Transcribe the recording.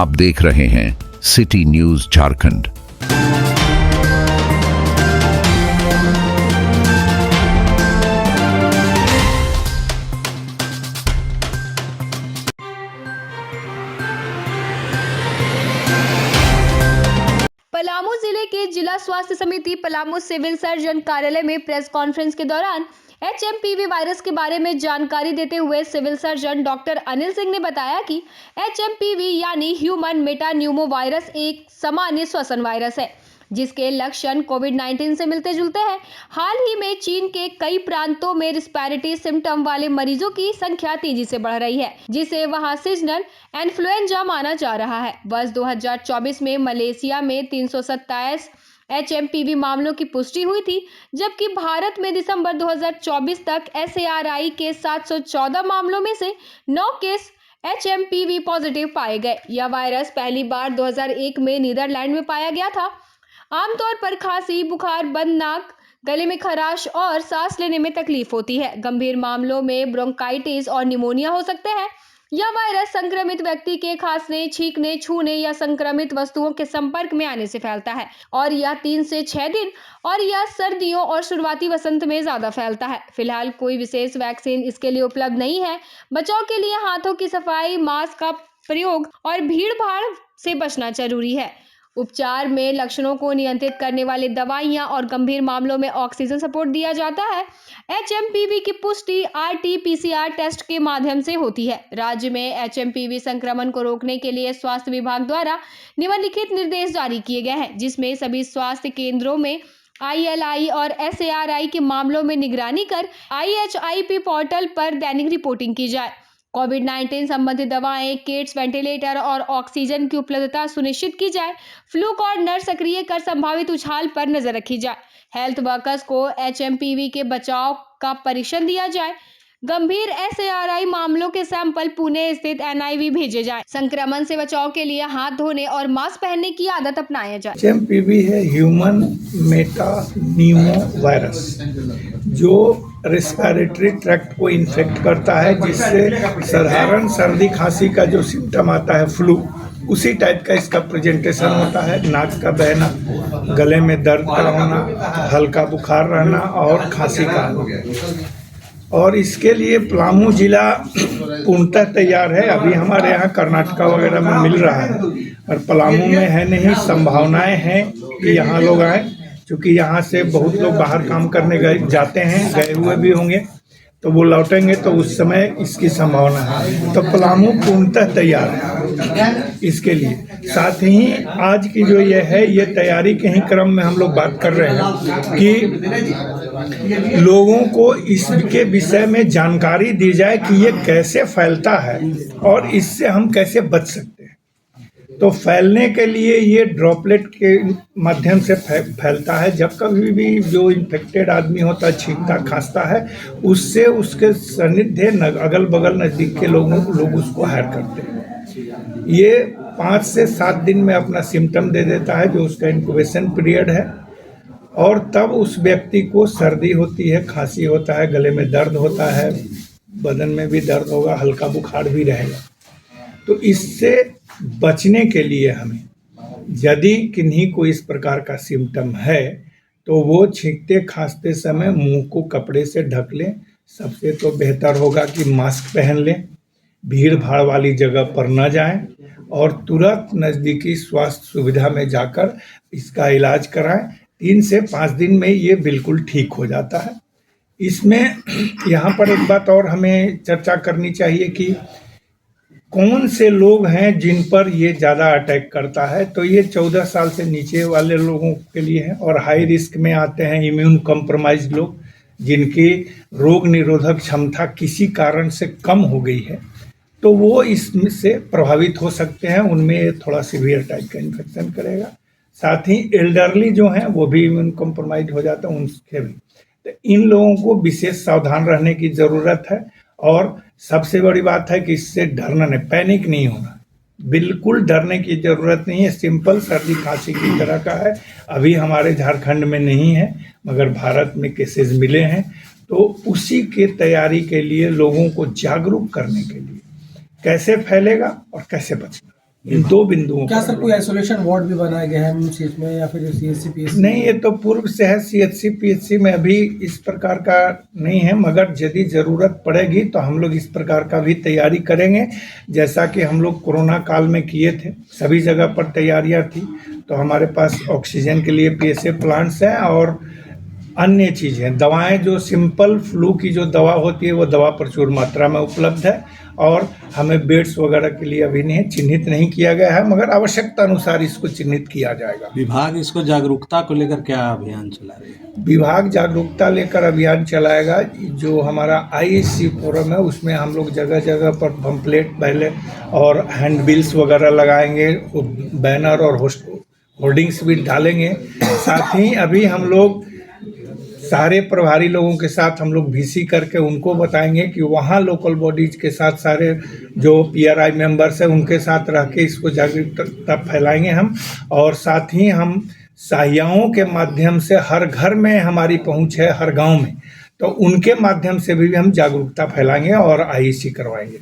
आप देख रहे हैं सिटी न्यूज झारखंड। पलामू जिले के जिला स्वास्थ्य समिति पलामू सिविल सर्जन कार्यालय में प्रेस कॉन्फ्रेंस के दौरान एचएमपीवी वायरस के बारे में जानकारी देते हुए civil surgeon doctor Anil Singh ने बताया कि एचएमपीवी यानी ह्यूमन मेटान्यूमो वायरस एक सामान्य श्वसन वायरस है जिसके लक्षण कोविड-19 से मिलते जुलते हैं। हाल ही में चीन के कई प्रांतों में रिस्पिरेटरी सिम्टम वाले मरीजों की संख्या तेजी से बढ़ रही है, जिसे वहां सीजनल इन्फ्लुएंजा माना जा रहा है। वर्ष 2024 में मलेशिया में 327 एचएमपीवी मामलों की पुष्टि हुई थी, जबकि भारत में दिसंबर 2024 तक SARI के 714 मामलों में से 9 केस एचएमपीवी पॉजिटिव पाए गए। यह वायरस पहली बार 2001 में नीदरलैंड में पाया गया था। आमतौर पर खांसी, बुखार, बंद नाक, गले में खराश और सांस लेने में तकलीफ होती है। गंभीर मामलों में ब्रोंकाइटिस और निमोनिया हो सकते हैं। यह वायरस संक्रमित व्यक्ति के खांसने, छींकने, छूने या संक्रमित वस्तुओं के संपर्क में आने से फैलता है और यह 3 से 6 दिन और यह सर्दियों और शुरुआती वसंत में ज्यादा फैलता है। फिलहाल कोई विशेष वैक्सीन इसके लिए उपलब्ध नहीं है। बचाव के लिए हाथों की सफाई, मास्क का प्रयोग और भीड़ भाड़ से बचना जरूरी है। उपचार में लक्षणों को नियंत्रित करने वाली दवाइयां और गंभीर मामलों में ऑक्सीजन सपोर्ट दिया जाता है। एचएमपीवी की पुष्टि RT-PCR टेस्ट के माध्यम से होती है। राज्य में एचएमपीवी संक्रमण को रोकने के लिए स्वास्थ्य विभाग द्वारा निम्नलिखित निर्देश जारी किए गए हैं, जिसमें सभी स्वास्थ्य केंद्रों में ILI और SARI के मामलों में निगरानी कर IHIP पोर्टल पर दैनिक रिपोर्टिंग की जाए। कोविड-19 संबंधित दवाएं, किट्स, वेंटिलेटर और ऑक्सीजन की उपलब्धता सुनिश्चित की जाए। फ्लू कॉर्नर सक्रिय कर संभावित उछाल पर नजर रखी जाए। हेल्थ वर्कर्स को एचएमपीवी के बचाव का परीक्षण दिया जाए। गंभीर SARI मामलों के सैंपल पुणे स्थित NIV भेजे जाए। संक्रमण से बचाव के लिए हाथ धोने और मास्क पहनने की आदत अपनाया जाए। एचएमपीवी है ह्यूमन मेटान्यूमो वायरस, जो रेस्पिरेटरी ट्रैक्ट को इन्फेक्ट करता है, जिससे साधारण सर्दी खांसी का जो सिम्टम आता है फ्लू, उसी टाइप का इसका प्रेजेंटेशन होता है। नाक का बहना, गले में दर्द का होना, हल्का बुखार रहना और खांसी का होना। और इसके लिए पलामू जिला पूर्णतः तैयार है। अभी हमारे यहाँ कर्नाटका वगैरह में मिल रहा है और पलामू में है नहीं। संभावनाएं हैं कि यहाँ लोग आए, क्योंकि यहाँ से बहुत लोग बाहर काम करने जाते हैं, गए हुए भी होंगे, तो वो लौटेंगे तो उस समय इसकी संभावना है। तो पलामू पूर्णतः तैयार है इसके लिए। साथ ही आज की जो ये है, ये तैयारी के ही क्रम में हम लोग बात कर रहे हैं कि लोगों को इसके विषय में जानकारी दी जाए कि ये कैसे फैलता है और इससे हम कैसे बच सकते हैं। तो फैलने के लिए ये ड्रॉपलेट के माध्यम से फैलता है। जब कभी भी जो इन्फेक्टेड आदमी होता है, छींकता खांसता है, उससे उसके सानिध्य अगल बगल नज़दीक के लोग उसको हायर करते हैं। ये 5 से 7 दिन में अपना सिम्टम दे देता है, जो उसका इंक्यूबेशन पीरियड है, और तब उस व्यक्ति को सर्दी होती है, खांसी होता है, गले में दर्द होता है, बदन में भी दर्द होगा, हल्का बुखार भी रहेगा। तो इससे बचने के लिए हमें, यदि किन्हीं को इस प्रकार का सिम्टम है, तो वो छींकते खांसते समय मुंह को कपड़े से ढक लें। सबसे तो बेहतर होगा कि मास्क पहन लें, भीड़ भाड़ वाली जगह पर न जाएं और तुरंत नज़दीकी स्वास्थ्य सुविधा में जाकर इसका इलाज कराएं। 3 से 5 दिन में ये बिल्कुल ठीक हो जाता है। इसमें यहाँ पर एक बात और हमें चर्चा करनी चाहिए कि कौन से लोग हैं जिन पर ये ज़्यादा अटैक करता है। तो ये 14 साल से नीचे वाले लोगों के लिए है, और हाई रिस्क में आते हैं इम्यून कॉम्प्रोमाइज लोग, जिनकी रोग निरोधक क्षमता किसी कारण से कम हो गई है, तो वो इससे प्रभावित हो सकते हैं। उनमें थोड़ा सीवियर टाइप का इन्फेक्शन करेगा। साथ ही एल्डरली जो हैं वो भी इम्यून कॉम्प्रोमाइज हो जाता है, उनके भी। तो इन लोगों को विशेष सावधान रहने की ज़रूरत है। और सबसे बड़ी बात है कि इससे डरना नहीं, पैनिक नहीं होना, बिल्कुल डरने की ज़रूरत नहीं है। सिंपल सर्दी खांसी की तरह का है। अभी हमारे झारखंड में नहीं है, मगर भारत में केसेस मिले हैं। तो उसी के तैयारी के लिए लोगों को जागरूक करने के लिए कैसे फैलेगा और कैसे बचना, इन 2 बिंदुओं क्या पर सर कोई आइसोलेशन वार्ड भी बनाया गया है एमसीएच में या फिर सीएचसी पीएचसी? नहीं, ये तो पूर्व से है। सीएचसी पीएचसी में अभी इस प्रकार का नहीं है, मगर यदि जरूरत पड़ेगी तो हम लोग इस प्रकार का भी तैयारी करेंगे, जैसा कि हम लोग कोरोना काल में किए थे। सभी जगह पर तैयारियां थी, तो हमारे पास ऑक्सीजन के लिए पीएसए प्लांट्स हैं और अन्य चीज़ें, दवाएं, जो सिंपल फ्लू की जो दवा होती है वो दवा प्रचुर मात्रा में उपलब्ध है, और हमें बेड्स वगैरह के लिए अभी नहीं चिन्हित नहीं किया गया है, मगर आवश्यकता अनुसार इसको चिन्हित किया जाएगा। विभाग इसको जागरूकता को लेकर क्या अभियान चला रही है? विभाग जागरूकता लेकर अभियान चलाएगा। जो हमारा आईएससी फोरम है उसमें हम लोग जगह जगह पर पम्पलेट पहले और हैंडबिल्स वगैरह लगाएंगे, बैनर और होर्डिंग्स भी डालेंगे। साथ ही अभी हम लोग सारे प्रभारी लोगों के साथ हम लोग वीसी करके उनको बताएंगे कि वहाँ लोकल बॉडीज के साथ सारे जो पीआरआई मेंबर्स हैं उनके साथ रह के इसको जागरूकता फैलाएंगे हम। और साथ ही हम सहायिकाओं के माध्यम से, हर घर में हमारी पहुंच है, हर गांव में, तो उनके माध्यम से भी हम जागरूकता फैलाएंगे और आईईसी करवाएंगे।